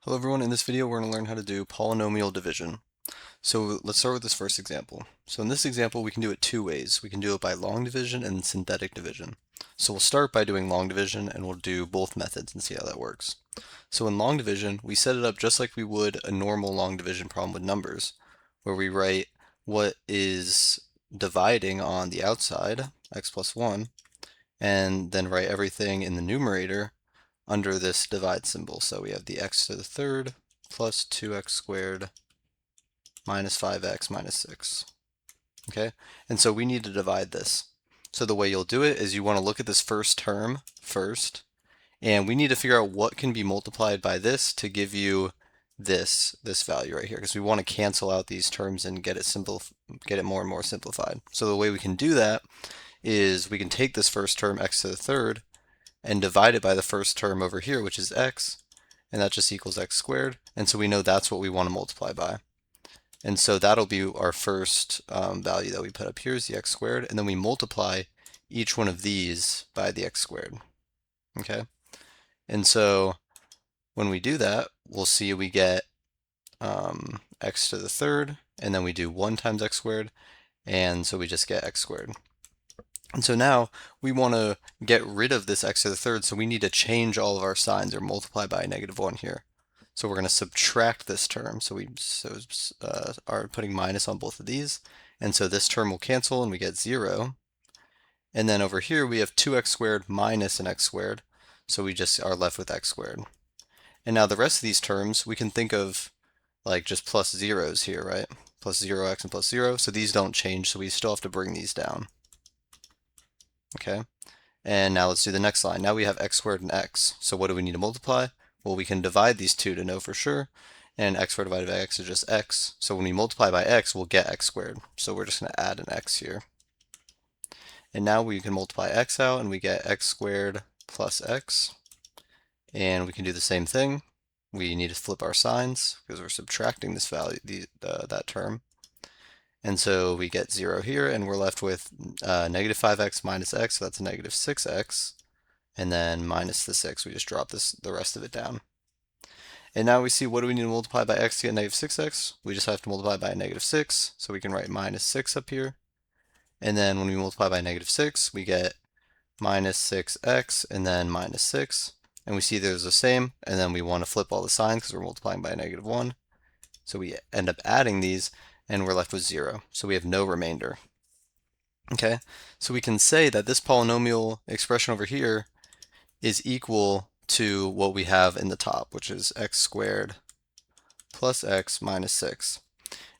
Hello everyone, in this video we're going to learn how to do polynomial division. So let's start with this first example. So in this example we can do it two ways. We can do it by long division and synthetic division. So we'll start by doing long division and we'll do both methods and see how that works. So in long division we set it up just like we would a normal long division problem with numbers, where we write what is dividing on the outside, x plus 1, and then write everything in the numerator under this divide symbol. So we have the x to the third plus 2x squared minus 5x minus 6. Okay, and so we need to divide this. So the way you'll do it is you want to look at this first term first, and we need to figure out what can be multiplied by this to give you this value right here, because we want to cancel out these terms and get it more and more simplified. So the way we can do that is we can take this first term, x to the third, and divide it by the first term over here, which is x, and that just equals x squared. And so we know that's what we want to multiply by. And so that'll be our first value that we put up here is the x squared, and then we multiply each one of these by the x squared. Okay? And so when we do that, we'll see we get x to the third, and then we do 1 times x squared, and so we just get x squared. And so now we want to get rid of this x to the third, so we need to change all of our signs or multiply by -1 here. So we're going to subtract this term. So we are putting minus on both of these. And so this term will cancel and we get 0. And then over here we have 2x squared minus an x squared. So we just are left with x squared. And now the rest of these terms we can think of like just plus zeros here, right? Plus 0x and plus 0. So these don't change, so we still have to bring these down. Okay, and now let's do the next line. Now we have x squared and x. So what do we need to multiply? Well, we can divide these two to know for sure. And x squared divided by x is just x. So when we multiply by x, we'll get x squared. So we're just going to add an x here. And now we can multiply x out and we get x squared plus x. And we can do the same thing. We need to flip our signs because we're subtracting this value, that term. And so we get 0 here, and we're left with negative 5x minus x, so that's a negative 6x. And then minus the 6, we just drop the rest of it down. And now we see, what do we need to multiply by x to get negative 6x? We just have to multiply by a negative 6, so we can write minus 6 up here. And then when we multiply by negative 6, we get minus 6x and then minus 6. And we see there's the same, and then we want to flip all the signs because we're multiplying by a -1. So we end up adding these, and we're left with 0. So we have no remainder. Okay, so we can say that this polynomial expression over here is equal to what we have in the top, which is x squared plus x minus 6.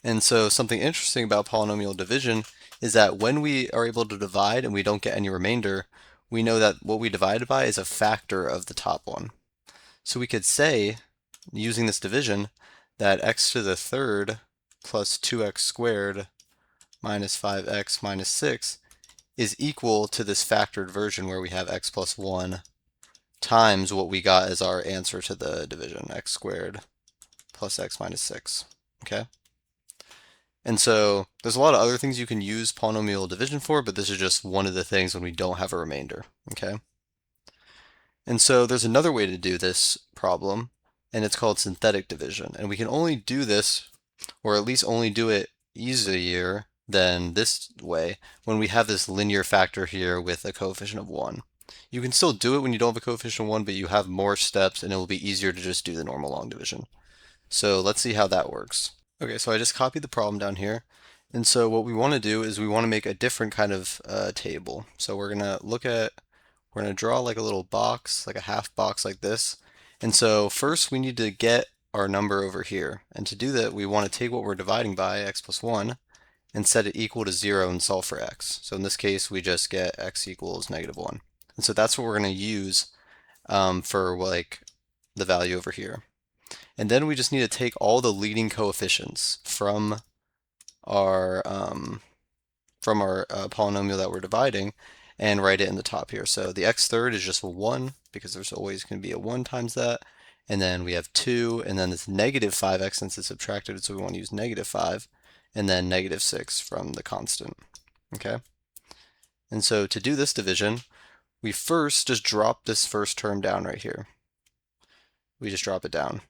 And so something interesting about polynomial division is that when we are able to divide and we don't get any remainder, we know that what we divided by is a factor of the top one. So we could say, using this division, that x to the third plus 2x squared minus 5x minus 6 is equal to this factored version where we have x plus 1 times what we got as our answer to the division, x squared plus x minus 6. Okay? And so there's a lot of other things you can use polynomial division for, but this is just one of the things when we don't have a remainder. Okay? And so there's another way to do this problem, and it's called synthetic division. And we can only do this, or at least only do it easier than this way, when we have this linear factor here with a coefficient of 1. You can still do it when you don't have a coefficient of 1, but you have more steps and it will be easier to just do the normal long division. So let's see how that works. Okay, so I just copied the problem down here. And so what we want to do is we want to make a different kind of table. So we're going to draw like a little box, like a half box like this. And so first we need to get our number over here. And to do that, we want to take what we're dividing by, x plus 1, and set it equal to 0 and solve for x. So in this case, we just get x equals -1. And so that's what we're going to use for like the value over here. And then we just need to take all the leading coefficients from our polynomial that we're dividing and write it in the top here. So the x third is just a 1 because there's always going to be a 1 times that. And then we have 2, and then this negative 5x since it's subtracted, so we want to use -5, and then -6 from the constant. Okay? And so to do this division, we first just drop this first term down right here. We just drop it down.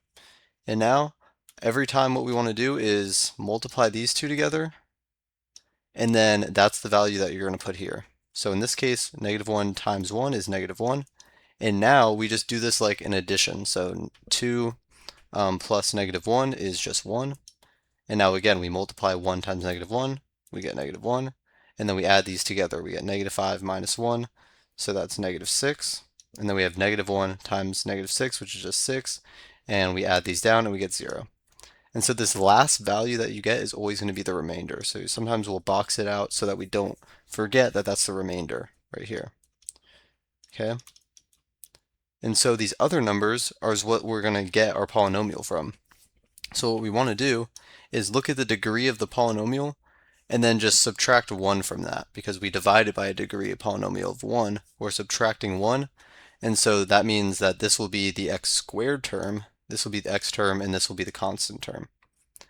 And now, every time what we want to do is multiply these two together, and then that's the value that you're going to put here. So in this case, -1 times 1 is -1. And now we just do this like an addition. So 2 plus -1 is just 1. And now again, we multiply 1 times -1, we get -1. And then we add these together, we get -5 minus 1, so that's -6. And then we have -1 times -6, which is just 6. And we add these down and we get 0. And so this last value that you get is always going to be the remainder. So sometimes we'll box it out so that we don't forget that that's the remainder right here. Okay? And so these other numbers are what we're going to get our polynomial from. So what we want to do is look at the degree of the polynomial and then just subtract 1 from that. Because we divided by a degree a polynomial of 1, we're subtracting 1. And so that means that this will be the x squared term, this will be the x term, and this will be the constant term.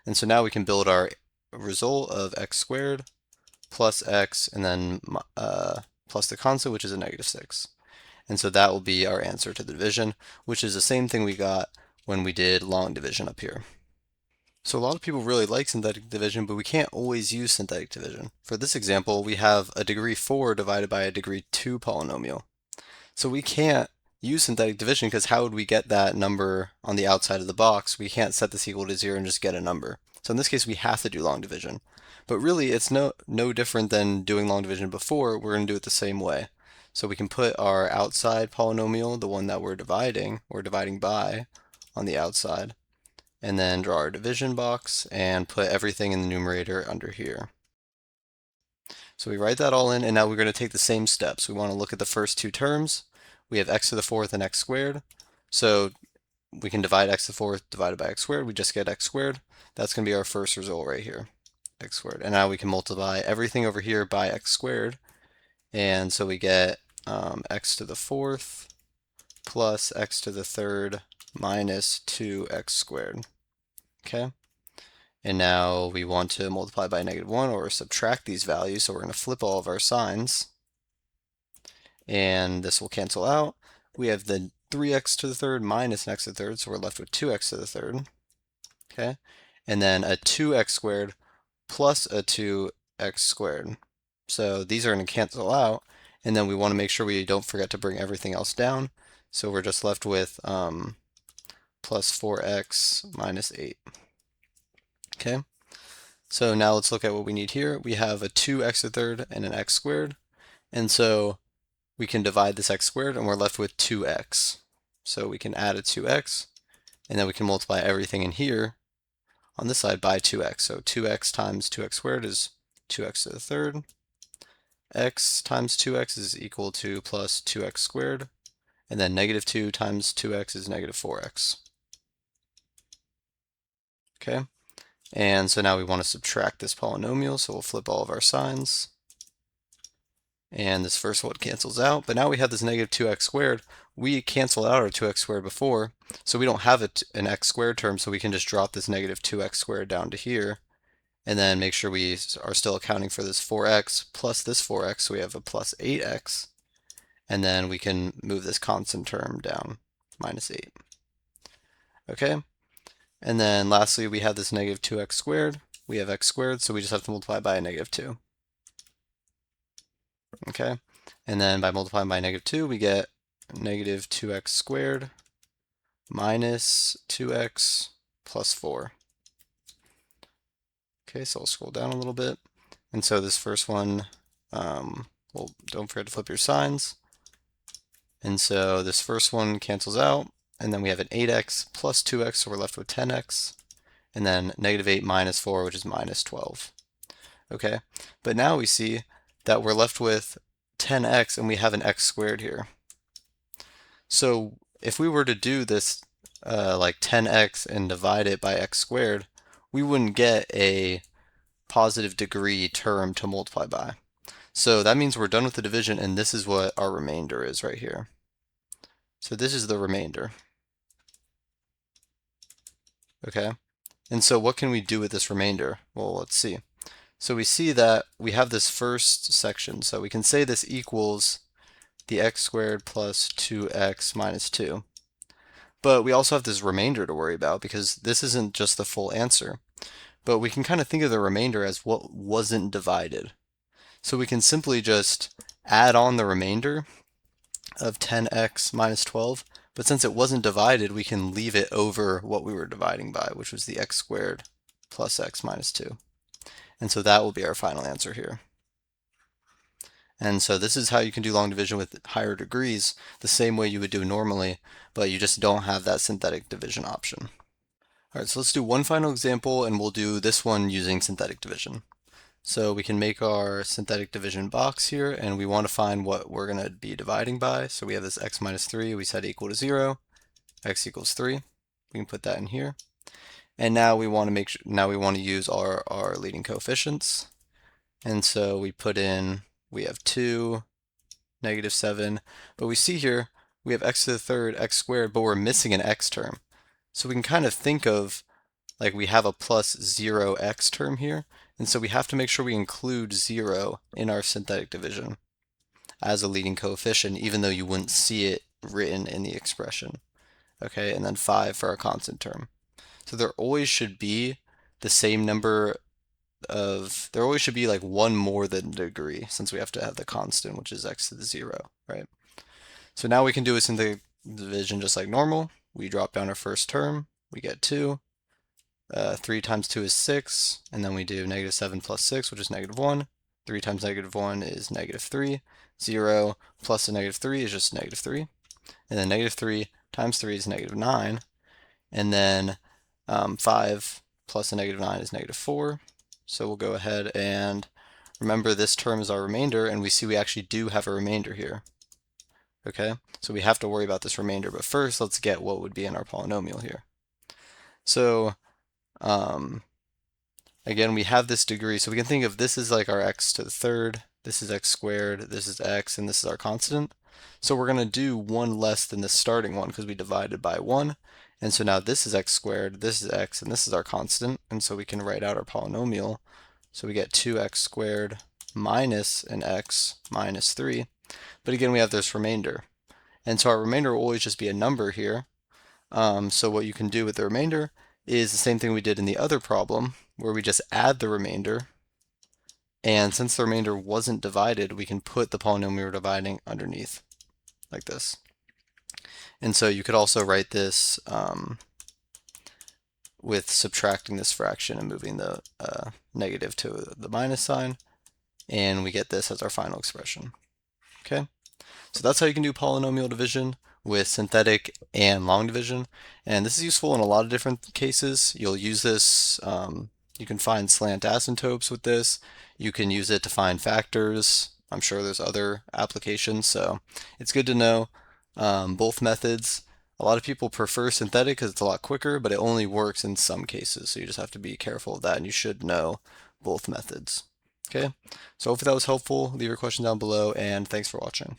And so now we can build our result of x squared plus x and then plus the constant, which is a -6. And so that will be our answer to the division, which is the same thing we got when we did long division up here. So a lot of people really like synthetic division, but we can't always use synthetic division. For this example, we have a degree 4 divided by a degree 2 polynomial. So we can't use synthetic division because how would we get that number on the outside of the box? We can't set this equal to 0 and just get a number. So in this case, we have to do long division. But really, it's no different than doing long division before. We're going to do it the same way. So we can put our outside polynomial, the one that we're dividing by, on the outside, and then draw our division box and put everything in the numerator under here. So we write that all in, and now we're going to take the same steps. We want to look at the first two terms. We have x to the fourth and x squared. So we can divide x to the fourth divided by x squared. We just get x squared. That's going to be our first result right here, x squared. And now we can multiply everything over here by x squared. And so we get x to the fourth plus x to the third minus 2x squared. Okay? And now we want to multiply by -1 or subtract these values, so we're going to flip all of our signs. And this will cancel out. We have the 3x to the third minus an x to the third, so we're left with 2x to the third. Okay? And then a 2x squared plus a 2x squared. So these are going to cancel out, and then we want to make sure we don't forget to bring everything else down. So we're just left with plus 4x minus 8. Okay, so now let's look at what we need here. We have a 2x to the third and an x squared, and so we can divide this x squared and we're left with 2x. So we can add a 2x, and then we can multiply everything in here on this side by 2x. So 2x times 2x squared is 2x to the third. X times 2x is equal to plus 2x squared, and then -2 times 2x is -4x. Okay, and so now we want to subtract this polynomial, so we'll flip all of our signs. And this first one cancels out, but now we have this -2x squared. We canceled out our 2x squared before, so we don't have an x squared term, so we can just drop this -2x squared down to here, and then make sure we are still accounting for this 4x plus this 4x, so we have a plus 8x, and then we can move this constant term down, -8. Okay, and then lastly we have this -2x squared. We have x squared, so we just have to multiply by a -2. Okay, and then by multiplying by -2 we get -2x squared minus 2x plus 4. Okay, so I'll scroll down a little bit. And so this first one, well, don't forget to flip your signs. And so this first one cancels out, and then we have an 8x plus 2x, so we're left with 10x, and then -8 minus 4, which is -12. Okay, but now we see that we're left with 10x and we have an x squared here. So if we were to do this like 10x and divide it by x squared, we wouldn't get a positive degree term to multiply by. So that means we're done with the division, and this is what our remainder is right here. So this is the remainder. Okay, and so what can we do with this remainder? Well, let's see. So we see that we have this first section, so we can say this equals the x squared plus 2x minus 2. But we also have this remainder to worry about because this isn't just the full answer. But we can kind of think of the remainder as what wasn't divided. So we can simply just add on the remainder of 10x minus 12, but since it wasn't divided, we can leave it over what we were dividing by, which was the x squared plus x minus 2. And so that will be our final answer here. And so this is how you can do long division with higher degrees, the same way you would do normally, but you just don't have that synthetic division option. All right, so let's do one final example, and we'll do this one using synthetic division. So we can make our synthetic division box here, and we want to find what we're going to be dividing by. So we have this x minus 3, we set equal to 0, x equals 3. We can put that in here. And now we want to use our leading coefficients. And so we put in, we have 2, negative 7, but we see here we have x to the third, x squared, but we're missing an x term. So we can kind of think of like we have a plus 0x term here, and so we have to make sure we include 0 in our synthetic division as a leading coefficient, even though you wouldn't see it written in the expression. Okay, and then 5 for our constant term. So there always should be the same number of, there always should be like one more than degree, since we have to have the constant, which is x to the 0, right? So now we can do a synthetic division just like normal. We drop down our first term, we get 2. 3 times 2 is 6, and then we do negative 7 plus 6, which is negative 1. 3 times negative 1 is negative 3. 0 plus a negative 3 is just negative 3. And then negative 3 times 3 is negative 9. And then 5 plus a negative 9 is negative 4. So we'll go ahead and remember this term is our remainder, and we see we actually do have a remainder here. Okay, so we have to worry about this remainder, but first let's get what would be in our polynomial here. So again, we have this degree, so we can think of this as like our x to the third, this is x squared, this is x, and this is our constant. So we're going to do one less than the starting one because we divided by 1. And so now this is x squared, this is x, and this is our constant. And so we can write out our polynomial. So we get 2x squared minus an x minus 3. But again, we have this remainder. And so our remainder will always just be a number here. So what you can do with the remainder is the same thing we did in the other problem, where we just add the remainder. And since the remainder wasn't divided, we can put the polynomial we're dividing underneath, like this. And so you could also write this with subtracting this fraction and moving the negative to the minus sign, and we get this as our final expression. Okay, so that's how you can do polynomial division with synthetic and long division, and this is useful in a lot of different cases. You'll use this, you can find slant asymptotes with this, you can use it to find factors. I'm sure there's other applications, so it's good to know both methods. A lot of people prefer synthetic because it's a lot quicker, but it only works in some cases, so you just have to be careful of that, and you should know both methods. Okay, so hopefully that was helpful. Leave your question down below, and thanks for watching.